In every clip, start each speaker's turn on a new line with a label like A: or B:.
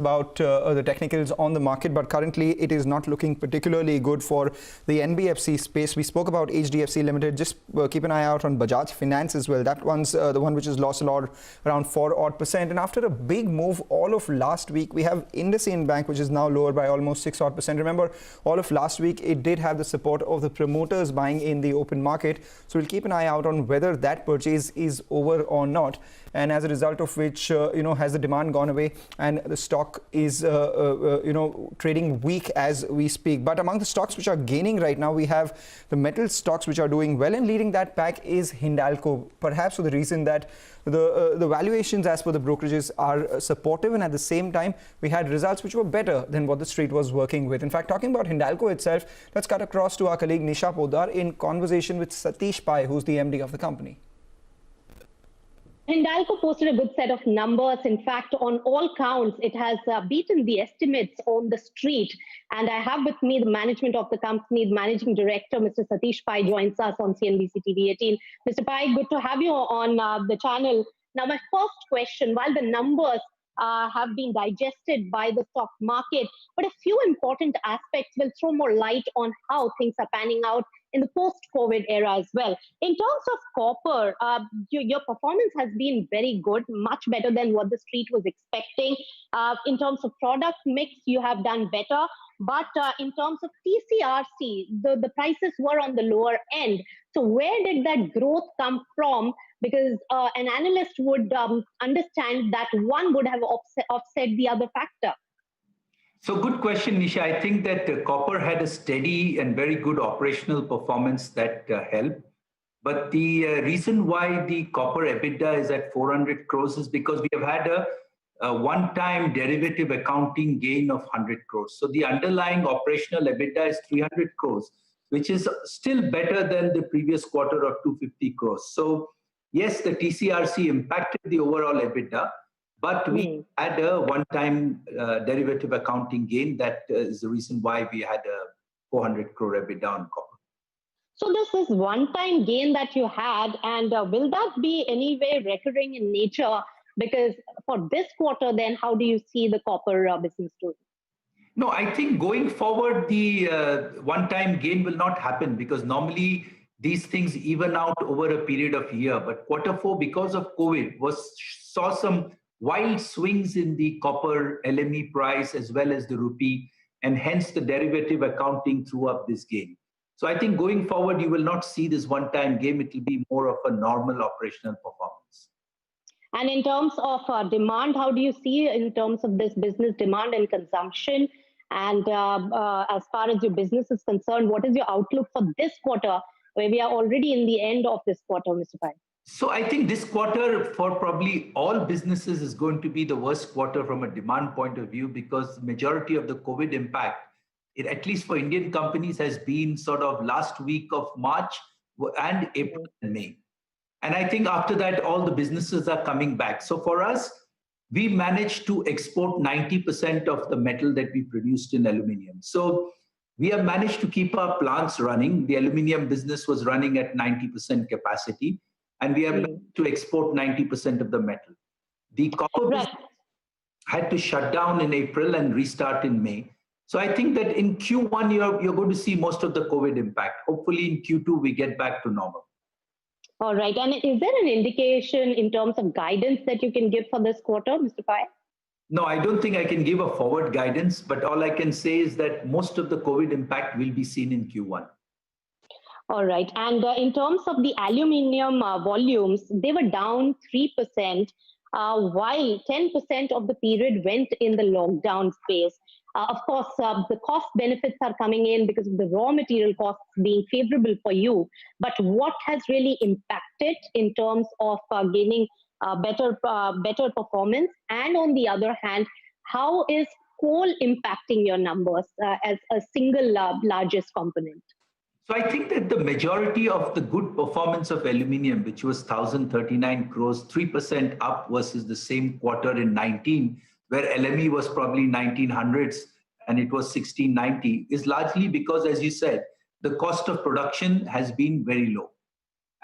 A: About the technicals on the market, but currently it is not looking particularly good for the NBFC space. We spoke about HDFC Limited. Just keep an eye out on Bajaj Finance as well. That one's the one which has lost a lot, around 4% odd. And after a big move all of last week, we have IndusInd Bank, which is now lower by almost 6% odd. Remember, all of last week it did have the support of the promoters buying in the open market. So we'll keep an eye out on whether that purchase is over or not. And as a result of which, has the demand gone away and the stock is, trading weak as we speak. But among the stocks which are gaining right now, we have the metal stocks which are doing well, and leading that pack is Hindalco, perhaps for the reason that the valuations as per the brokerages are supportive, and at the same time we had results which were better than what the street was working with. In fact, talking about Hindalco itself, let's cut across to our colleague Nisha Poddar in conversation with Satish Pai, who's the MD of the company.
B: Hindalco posted a good set of numbers. In fact, on all counts, it has beaten the estimates on the street. And I have with me the management of the company, the managing director, Mr. Satish Pai, joins us on CNBC TV 18. Mr. Pai, good to have you on the channel. Now, my first question, while the numbers have been digested by the stock market, but a few important aspects will throw more light on how things are panning out in the post-COVID era as well. In terms of copper, your performance has been very good, much better than what the street was expecting. In terms of product mix, you have done better. But in terms of TCRC, the prices were on the lower end. So where did that growth come from? Because an analyst would understand that one would have offset the other factor.
C: So good question, Nisha. I think that copper had a steady and very good operational performance that helped. But the reason why the copper EBITDA is at 400 crores is because we have had a one-time derivative accounting gain of 100 crores. So the underlying operational EBITDA is 300 crores, which is still better than the previous quarter of 250 crores. So yes, the TCRC impacted the overall EBITDA, but we had a one-time derivative accounting gain. That is the reason why we had a 400 crore EBITDA on copper.
B: So this is one-time gain that you had, and will that be anyway recurring in nature? Because for this quarter, then how do you see the copper business doing?
C: No, I think going forward, the one-time gain will not happen because normally these things even out over a period of year. But quarter four, because of COVID, saw some wild swings in the copper LME price as well as the rupee, and hence the derivative accounting threw up this gain. So I think going forward, you will not see this one-time gain. It will be more of a normal operational performance.
B: And in terms of demand, how do you see in terms of this business demand and consumption? And as far as your business is concerned, what is your outlook for this quarter, where we are already in the end of this quarter, Mr. Pai?
C: So I think this quarter for probably all businesses is going to be the worst quarter from a demand point of view, because the majority of the COVID impact, at least for Indian companies, has been sort of last week of March and April and May. And I think after that, all the businesses are coming back. So for us, we managed to export 90% of the metal that we produced in aluminium. So we have managed to keep our plants running. The aluminium business was running at 90% capacity, and we have managed to export 90% of the metal. The copper business had to shut down in April and restart in May. So I think that in Q1, you're going to see most of the COVID impact. Hopefully in Q2, we get back to normal.
B: All right. And is there an indication in terms of guidance that you can give for this quarter, Mr. Pai?
C: No, I don't think I can give a forward guidance, but all I can say is that most of the COVID impact will be seen in Q1.
B: All right. And in terms of the aluminium volumes, they were down 3%, while 10% of the period went in the lockdown phase. Of course, the cost benefits are coming in because of the raw material costs being favorable for you. But what has really impacted in terms of gaining better performance? And on the other hand, how is coal impacting your numbers as a single largest component?
C: So I think that the majority of the good performance of aluminium, which was 1,039 crores, 3% up versus the same quarter in 19, where LME was probably 1900s and it was 1690, is largely because, as you said, the cost of production has been very low.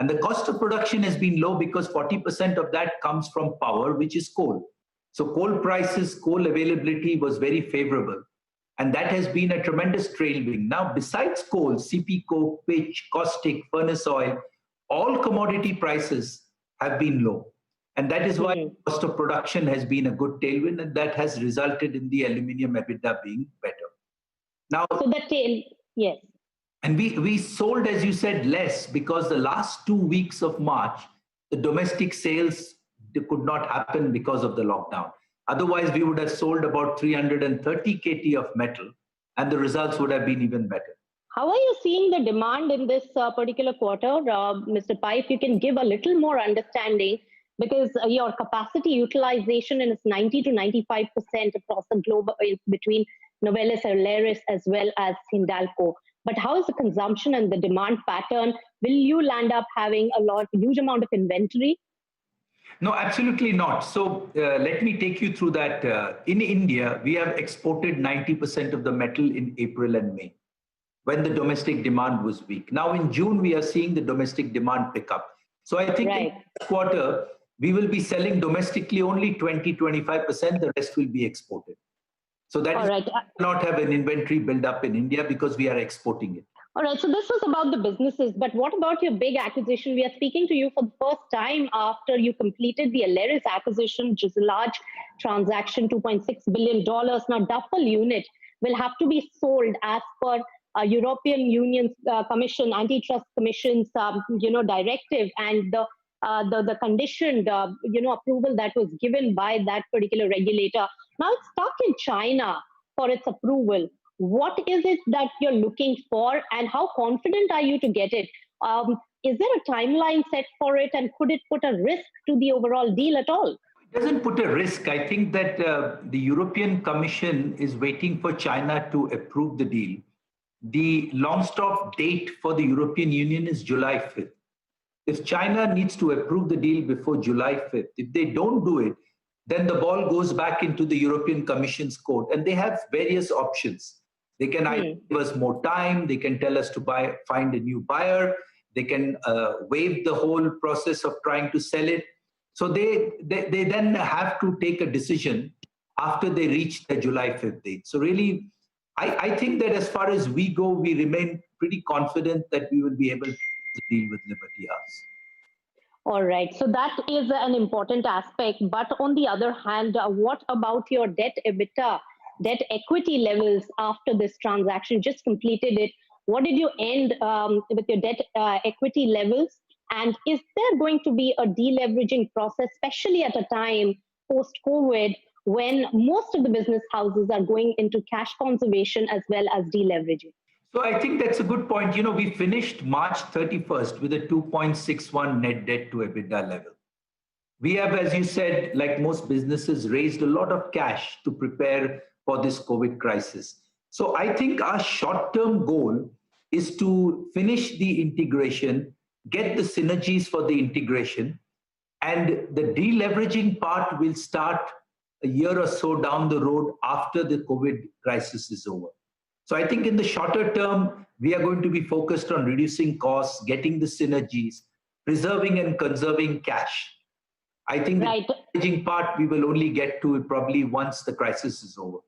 C: And the cost of production has been low because 40% of that comes from power, which is coal. So coal prices, coal availability was very favorable. And that has been a tremendous tailwind. Now, besides coal, CP coke, pitch, caustic, furnace oil, all commodity prices have been low. And that is why the cost of production has been a good tailwind, and that has resulted in the aluminium EBITDA being better. Now,
B: so yes.
C: And we sold, as you said, less because the last 2 weeks of March, the domestic sales could not happen because of the lockdown. Otherwise, we would have sold about 330 KT of metal, and the results would have been even better.
B: How are you seeing the demand in this particular quarter, Mr. Pai? If you can give a little more understanding, because your capacity utilization is 90 to 95% across the globe between Novelis, Aleris, as well as Hindalco. But how is the consumption and the demand pattern? Will you land up having huge amount of inventory?
C: No, absolutely not. So let me take you through that. In India, we have exported 90% of the metal in April and May, when the domestic demand was weak. Now in June, we are seeing the domestic demand pick up. So I think in this quarter, we will be selling domestically only 20-25%, the rest will be exported. So that is right. Not have an inventory build up in India because we are exporting it.
B: All right, so this was about the businesses, but what about your big acquisition? We are speaking to you for the first time after you completed the Aleris acquisition, which is a large transaction, $2.6 billion. Now, Duffel unit will have to be sold as per European Union's Commission, Antitrust Commission's, directive, and the conditioned, approval that was given by that particular regulator. Now it's stuck in China for its approval. What is it that you're looking for, and how confident are you to get it? Is there a timeline set for it, and could it put a risk to the overall deal at all?
C: It doesn't put a risk. I think that the European Commission is waiting for China to approve the deal. The long stop date for the European Union is July 5th. If China needs to approve the deal before July 5th, if they don't do it, then the ball goes back into the European Commission's court, and they have various options. They can either give us more time, they can tell us to find a new buyer, they can waive the whole process of trying to sell it. So they then have to take a decision after they reach the July 5th date. So really, I think that as far as we go, we remain pretty confident that we will be able to deal with Liberty House.
B: All right, so that is an important aspect. But on the other hand, what about your debt EBITDA, debt equity levels after this transaction? Just completed it. What did you end with your debt equity levels? And is there going to be a deleveraging process, especially at a time post-COVID, when most of the business houses are going into cash conservation as well as deleveraging?
C: So I think that's a good point. We finished March 31st with a 2.61 net debt to EBITDA level. We have, as you said, like most businesses, raised a lot of cash to prepare for this COVID crisis. So I think our short-term goal is to finish the integration, get the synergies for the integration, and the deleveraging part will start a year or so down the road after the COVID crisis is over. So I think in the shorter term, we are going to be focused on reducing costs, getting the synergies, preserving and conserving cash. I think the deleveraging part we will only get to probably once the crisis is over.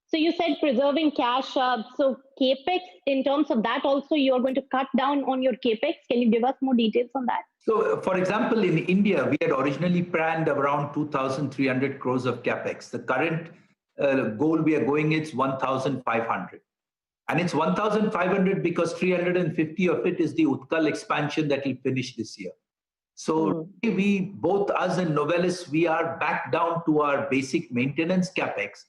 B: So you said preserving cash. So CAPEX, in terms of that also, you're going to cut down on your CAPEX. Can you give us more details on that?
C: So for example, in India, we had originally planned around 2,300 crores of CAPEX. The current goal we are going is 1,500. And it's 1,500 because 350 of it is the Utkal expansion that will finish this year. So we, both us and Novelis, we are back down to our basic maintenance CAPEX.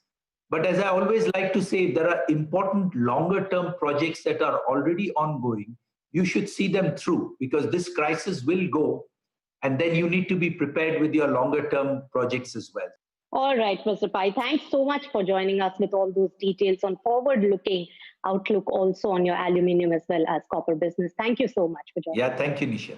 C: But as I always like to say, there are important longer term projects that are already ongoing. You should see them through because this crisis will go, and then you need to be prepared with your longer term projects as well.
B: All right, Mr. Pai, thanks so much for joining us with all those details on forward-looking outlook also on your aluminium as well as copper business. Thank you so much for joining us.
C: Yeah, thank you, Nisha.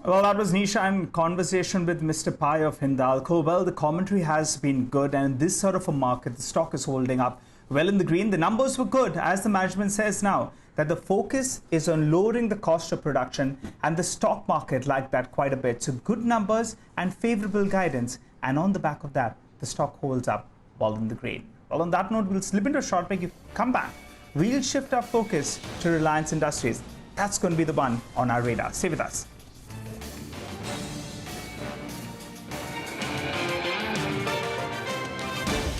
D: Well, that was Nisha in conversation with Mr. Pai of Hindalco. Well, the commentary has been good, and this sort of a market, the stock is holding up well in the green. The numbers were good, as the management says now. that the focus is on lowering the cost of production, and the stock market liked that quite a bit. So good numbers and favorable guidance, and on the back of that, the stock holds up well in the green. Well, on that note, we'll slip into a short break. If you come back, we'll shift our focus to Reliance Industries. That's going to be the one on our radar. Stay with us.